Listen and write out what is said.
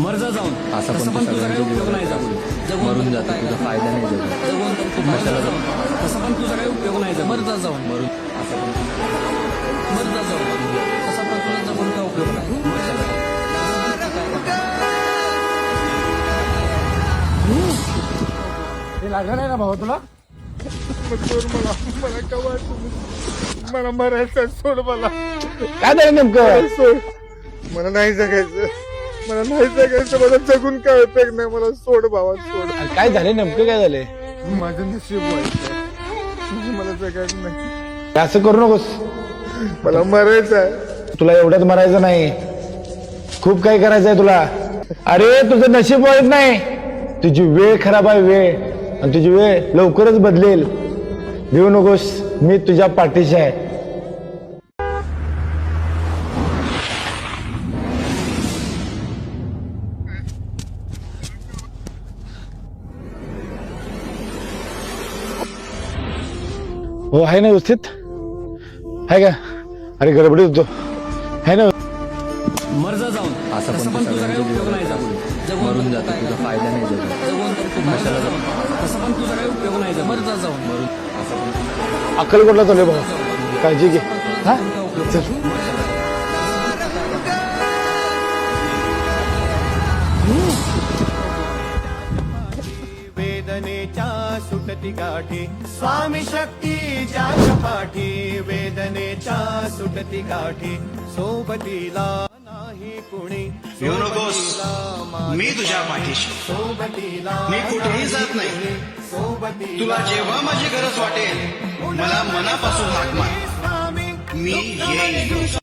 मर जा जाऊन असा तसं पण पण तुझा काही उपयोग नाही जाऊन मरून जातो, तुझा फायदा नाही जगून. कशाला जाऊन तसं पण तुझा काही उपयोग नाही मर जा जाऊन मरून असं पण मर जा जाऊन तसं पण तुझा जगून काय उपयोग नाही हे लागलं नाही ना भाऊ तुला सोड मला मला का मला मरायचं सोड मला काय झालं नेमकं? सोड मला नाही जगायचं मला नाही जगायचं मला जगून काय उपयोग नाही मला सोड भावा सोड काय झालं नेमकं? काय झालंय? माझं नशीब व्हायचं मला जगायचं नाही असं करू नकोस. मला मरायचं आहे तुला एवढ्यात मरायचं नाही, खूप काही करायचंय तुला. अरे तुझं नशीब वाईट नाही, तुझी वेळ खराब आहे वेळ, आणि तुझी वेळ लवकरच बदलेल. भिवू नकोस, मी तुझ्या पाठीशी आहे. हो आहे ना व्यवस्थित? आहे का? अरे गडबडीत होतो. आहे ना? मर जा जाऊन असं तसं पण पण तुझा काही उपयोग नाही मरून जातो, तुझा फायदा नाही जगून. कशाला जाऊन तसं पण तुझा काही उपयोग नाही मर जा जाऊन मरून असं पण अक्कलकोटला चालू भाऊ, काळजी घे. हा चल. वेदनेच्या सुटती गाठी स्वामी शक्तीच्या पाठी वेदनेच्या सुटती गाठी सोबतीला नाही कुणी येऊ नकोस, मी तुझ्या पाठीशी. सोबतीला मी कुठेही जात नाही. सोबती तुला जेव्हा माझी गरज वाटेल मला मनापासून हाक मार, स्वामी मी येईन.